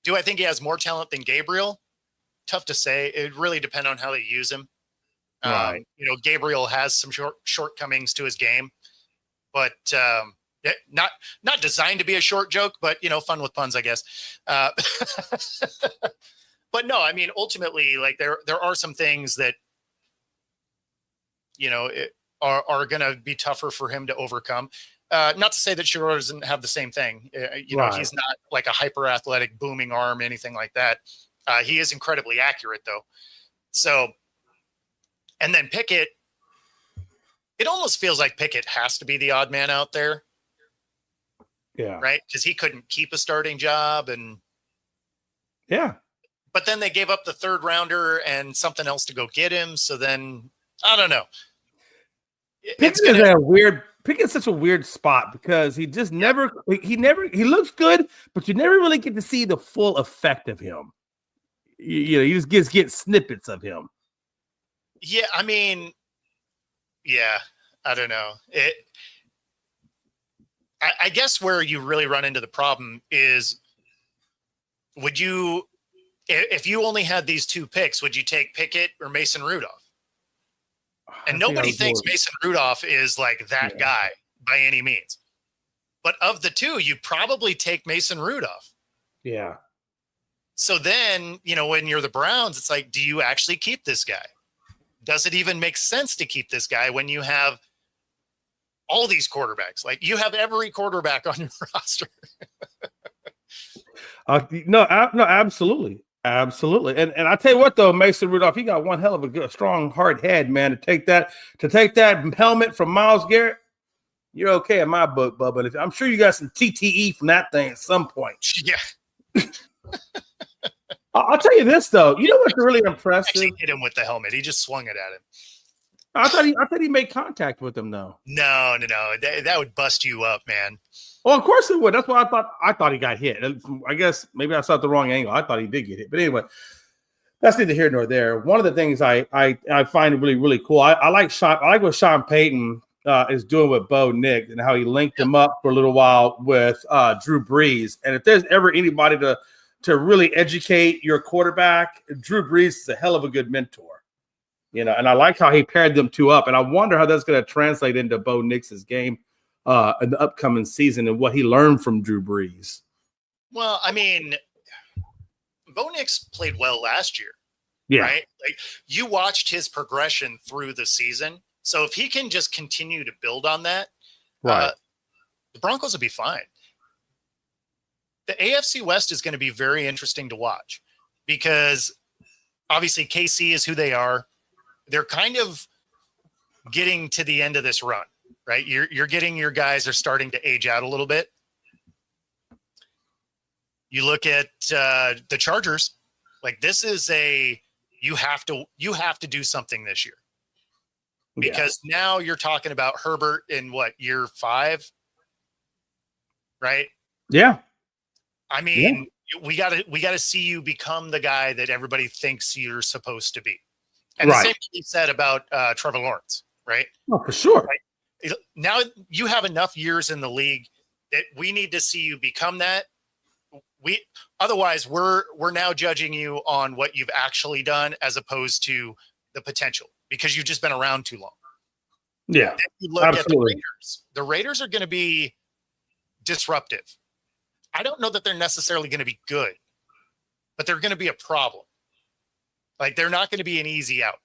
Do I think he has more talent than Gabriel? Tough to say. It really depends on how they use him. Right. Gabriel has some shortcomings to his game, but not designed to be a short joke, but fun with puns, I guess. But no, I mean, ultimately, like there are some things that are going to be tougher for him to overcome. Not to say that Shador doesn't have the same thing. He's not like a hyper athletic booming arm, anything like that. He is incredibly accurate though. So, and then Pickett, it almost feels like Pickett has to be the odd man out there. Yeah. Right. Because he couldn't keep a starting job. And yeah. But then they gave up the third rounder and something else to go get him. So then I don't know. Pickett's such a weird spot because he just he looks good, but you never really get to see the full effect of him. You just get snippets of him. Yeah, I mean, yeah, I don't know. I guess where you really run into the problem is, if you only had these two picks, would you take Pickett or Mason Rudolph? And nobody thinks Mason Rudolph is like that guy by any means. But of the two, you probably take Mason Rudolph. Yeah. So then, when you're the Browns, it's like, do you actually keep this guy? Does it even make sense to keep this guy when you have all these quarterbacks? Like, you have every quarterback on your roster. No, absolutely. Absolutely. And I tell you what, though, Mason Rudolph, he got one hell of a good, strong, hard head, man, to take that helmet from Myles Garrett. You're okay in my book, Bubba. I'm sure you got some TTE from that thing at some point. Yeah. I'll tell you this, though. You know what's really impressive? Actually hit him with the helmet. He just swung it at him. I thought he made contact with him, though. No. That would bust you up, man. Well, of course it would. That's why I thought he got hit. I guess maybe I saw the wrong angle. I thought he did get hit. But anyway, that's neither here nor there. One of the things I find really, really cool, I like what Sean Payton is doing with Bo Nix and how he linked him up for a little while with Drew Brees. And if there's ever anybody to really educate your quarterback, Drew Brees is a hell of a good mentor. And I like how he paired them two up. And I wonder how that's going to translate into Bo Nix's game in the upcoming season and what he learned from Drew Brees. Well, I mean, Bo Nix played well last year. Yeah. Right? Like, you watched his progression through the season. So if he can just continue to build on that, right, the Broncos will be fine. The AFC West is going to be very interesting to watch because obviously KC is who they are. They're kind of getting to the end of this run, right? You're getting your guys are starting to age out a little bit. You look at the Chargers, like this is you have to do something this year because now you're talking about Herbert in what, year 5, right? Yeah. I mean, we gotta see you become the guy that everybody thinks you're supposed to be. And the same thing you said about Trevor Lawrence, right? Oh, for sure. Right? Now you have enough years in the league that we need to see you become that. Otherwise we're now judging you on what you've actually done as opposed to the potential because you've just been around too long. Yeah. Then you look at the Raiders. The Raiders are going to be disruptive. I don't know that they're necessarily going to be good, but they're going to be a problem. Like they're not going to be an easy out.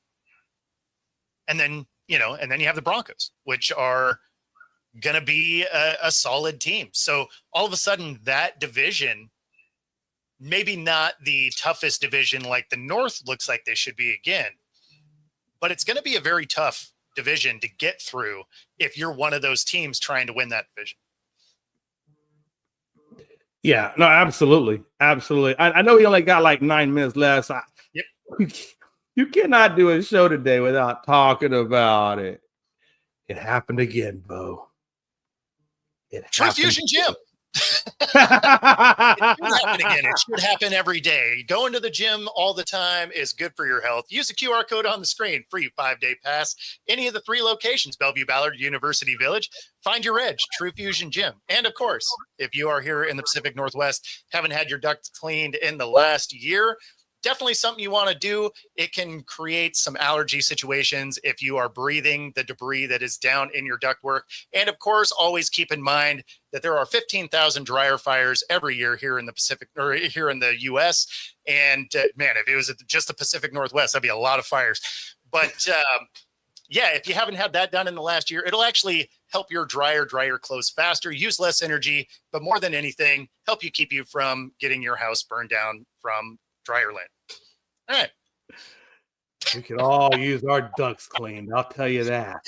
And then, you have the Broncos, which are going to be a solid team. So all of a sudden that division, maybe not the toughest division like the North looks like they should be again, but it's going to be a very tough division to get through if you're one of those teams trying to win that division. Yeah, no, absolutely. Absolutely. I know we only got like 9 minutes left. So you cannot do a show today without talking about it. It happened again, Bo. True Fusion Gym. It should happen again. It should happen every day. Going to the gym all the time is good for your health. Use the QR code on the screen. Free 5-day pass. Any of the 3 locations, Bellevue, Ballard, University Village. Find your edge, True Fusion Gym. And of course, if you are here in the Pacific Northwest, haven't had your ducts cleaned in the last year, definitely something you want to do. It can create some allergy situations if you are breathing the debris that is down in your ductwork. And of course, always keep in mind that there are 15,000 dryer fires every year here in the Pacific or here in the U.S. And man, if it was just the Pacific Northwest, that'd be a lot of fires. But if you haven't had that done in the last year, it'll actually help your dryer clothes faster, use less energy, but more than anything, help you keep you from getting your house burned down from dryer land. All right. We could all use our ducts cleaned. I'll tell you that.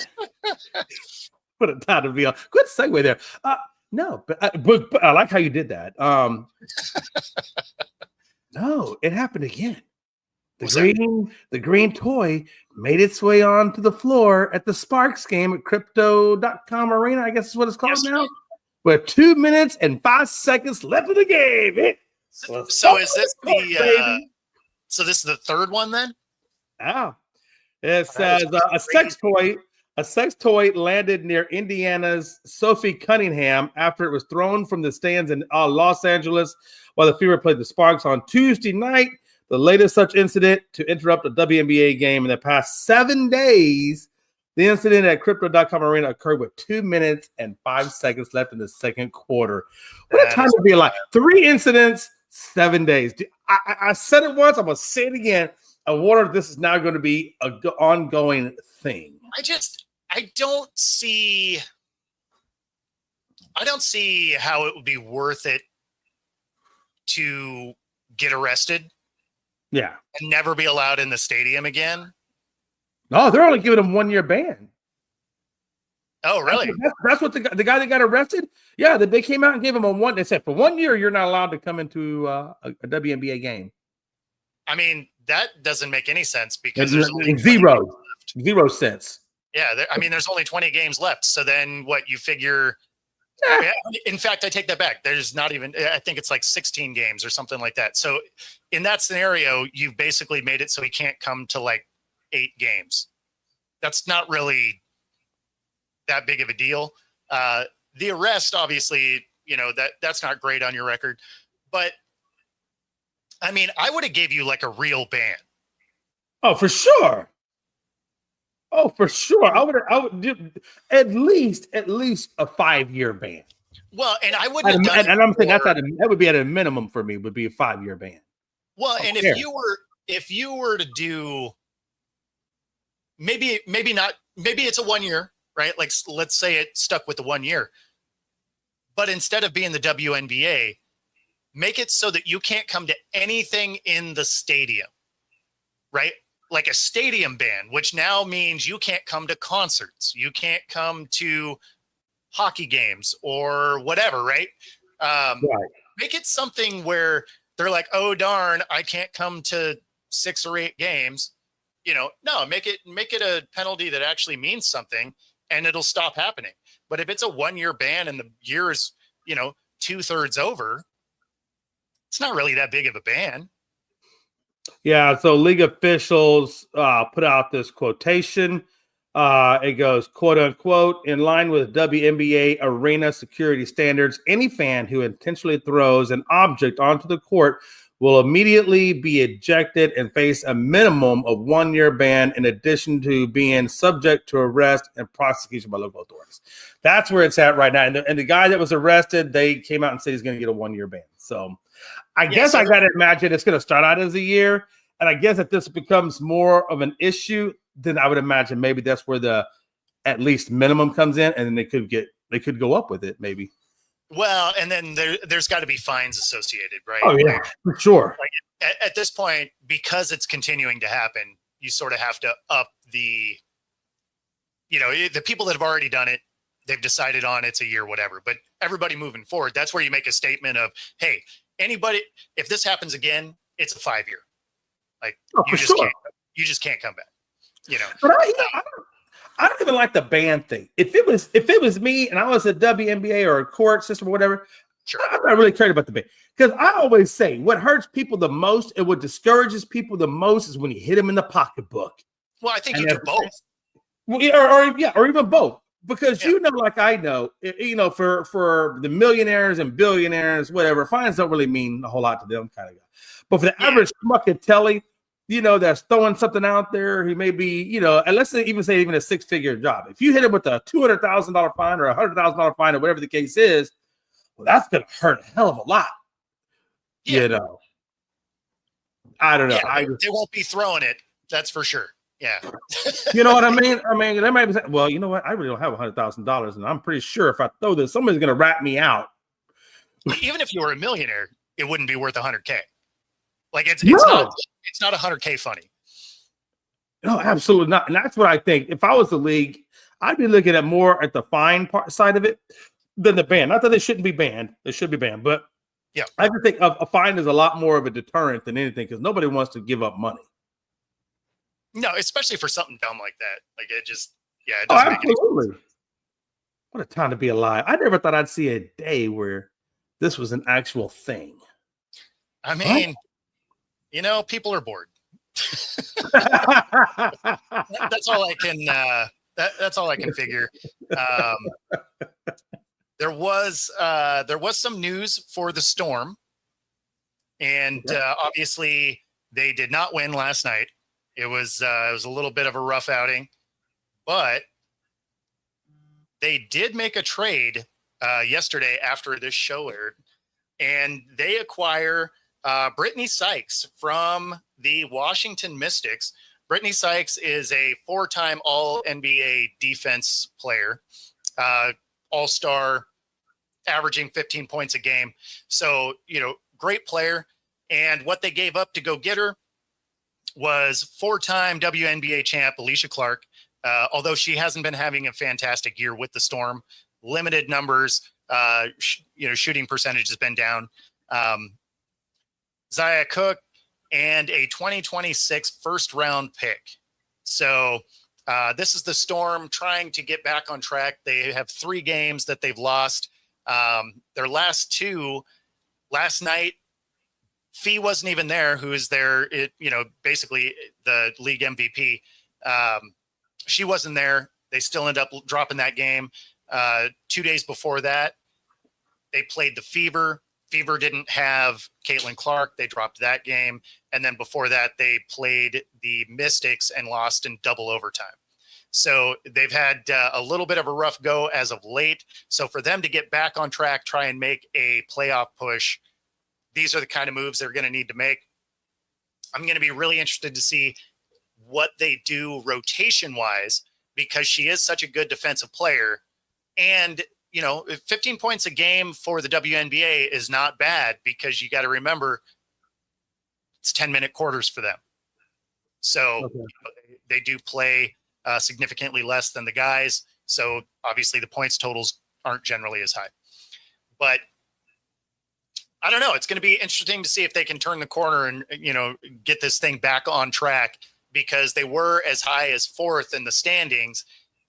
Put it down to be a good segue there. No, but I like how you did that. No, it happened again. The green toy made its way onto the floor at the Sparks game at Crypto.com Arena. I guess is what it's called now. With 2 minutes and 5 seconds left of the game. So is this so this is the third one then? Oh, it says a sex toy landed near Indiana's Sophie Cunningham after it was thrown from the stands in Los Angeles while the Fever played the Sparks on Tuesday night. The latest such incident to interrupt a WNBA game in the past 7 days. The incident at Crypto.com Arena occurred with 2 minutes and 5 seconds left in the second quarter. What a time to be alive. 3 incidents, 7 days. I said it once. I'm going to say it again. I wonder if this is now going to be an ongoing thing. I don't see how it would be worth it to get arrested. Yeah. And never be allowed in the stadium again. No, they're only giving him 1 year ban. Oh, really? That's what the guy that got arrested. Yeah, they came out and gave him a 1. They said for 1 year you're not allowed to come into a WNBA game. I mean, that doesn't make any sense because there's only zero sense. Yeah, there's only 20 games left. So then what you figure? In fact, I take that back. There's not even. I think it's like 16 games or something like that. So in that scenario, you've basically made it so he can't come to like 8 games. That's not really that big of a deal. The arrest, obviously, that's not great on your record, but I mean, I would have gave you like a real ban. Oh, for sure. I would do at least a 5-year ban. Well, and I wouldn't have done and I'm saying that would be at a minimum for me, would be a 5-year ban. Well, and if you were to do maybe it's a 1 year, right? Like let's say it stuck with the 1 year. But instead of being the WNBA, make it so that you can't come to anything in the stadium, right? like a stadium ban, which now means you can't come to concerts, you can't come to hockey games or whatever, right? Right. Make it something where they're like, oh darn, I can't come to 6 or 8 games. No, make it a penalty that actually means something, and it'll stop happening. But if it's a 1-year ban and the year is 2/3 over, it's not really that big of a ban. Yeah, so league officials put out this quotation. It goes, quote unquote, in line with WNBA arena security standards, any fan who intentionally throws an object onto the court will immediately be ejected and face a minimum of 1-year ban, in addition to being subject to arrest and prosecution by local authorities. That's where it's at right now. And the guy that was arrested, they came out and said he's going to get a 1-year ban. So I guess I got to imagine it's going to start out as a year. And I guess if this becomes more of an issue, then I would imagine maybe that's where the at least minimum comes in, and then they could go up with it maybe. Well, and then there's got to be fines associated, right? Oh yeah, for sure. Like at this point, because it's continuing to happen, you sort of have to up the people that have already done it. They've decided on it's a year, whatever. But everybody moving forward, that's where you make a statement of, hey, anybody, if this happens again, it's a 5-year. Like you just can't come back. But I don't even like the ban thing. If it was me and I was a WNBA or a court system or whatever, sure, I'm not really cared about the ban. Because I always say what hurts people the most and what discourages people the most is when you hit them in the pocketbook. Well, I think you do both. Well, or even both. Because like I know, for the millionaires and billionaires, whatever, fines don't really mean a whole lot to them, kind of guy. But for the average schmuck at telly, that's throwing something out there, he may be, and let's even say a 6-figure job. If you hit him with a $200,000 fine or a $100,000 fine or whatever the case is, well, that's going to hurt a hell of a lot. Yeah. I don't know. Yeah, they won't be throwing it. That's for sure. Yeah. You know what I mean? They might be saying, well, you know what? I really don't have $100,000, and I'm pretty sure if I throw this, somebody's going to rat me out. Even if you were a millionaire, it wouldn't be worth $100K. Like it's not $100K funny. No, absolutely not. And that's what I think. If I was the league, I'd be looking at more at the fine side of it than the ban. Not that they shouldn't be banned; they should be banned. But yeah, I just think a fine is a lot more of a deterrent than anything because nobody wants to give up money. No, especially for something dumb like that. Like it just, it doesn't make any sense. What a time to be alive! I never thought I'd see a day where this was an actual thing. I mean. People are bored. That's all I can. That's all I can figure. There was some news for the Storm, and obviously they did not win last night. It was a little bit of a rough outing, but they did make a trade yesterday after this show aired, and they acquire. Brittany Sykes from the Washington Mystics. Brittany Sykes is a 4-time All-NBA defense player, all-star, averaging 15 points a game. So, great player. And what they gave up to go get her was 4-time WNBA champ Alicia Clark. Although she hasn't been having a fantastic year with the Storm, limited numbers, shooting percentage has been down. Zaya Cook, and a 2026 first-round pick. So this is the Storm trying to get back on track. They have 3 games that they've lost. Their last 2, last night, Fee wasn't even there, who is basically the league MVP. She wasn't there. They still end up dropping that game. 2 days before that, they played the Fever. Fever didn't have Caitlin Clark. They dropped that game. And then before that, they played the Mystics and lost in double overtime. So they've had a little bit of a rough go as of late. So for them to get back on track, try and make a playoff push, these are the kind of moves they're going to need to make. I'm going to be really interested to see what they do rotation-wise because she is such a good defensive player. And 15 points a game for the WNBA is not bad because you got to remember it's 10-minute quarters for them. So Okay. they do play significantly less than the guys. So obviously the points totals aren't generally as high. But I don't know. It's going to be interesting to see if they can turn the corner and, get this thing back on track, because they were as high as 4th in the standings.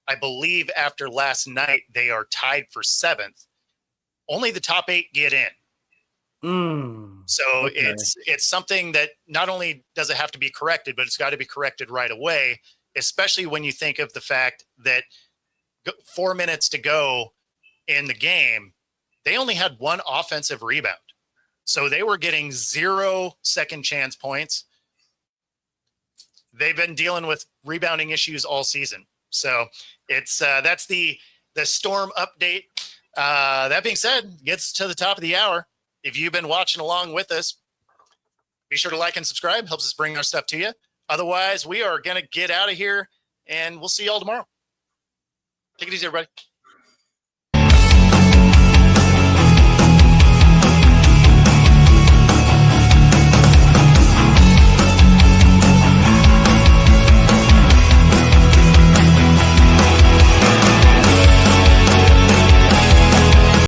I believe after last night, they are tied for 7th. Only the top 8 get in. So Okay. it's something that not only does it have to be corrected, but it's got to be corrected right away, especially when you think of the fact that 4 minutes to go in the game, they only had 1 offensive rebound. So they were getting 0 second chance points. They've been dealing with rebounding issues all season. So it's that's the Storm update. That being said, gets to the top of the hour. If you've been watching along with us, be sure to like and subscribe. Helps us bring our stuff to you. Otherwise, we are going to get out of here, and we'll see you all tomorrow. Take it easy, everybody.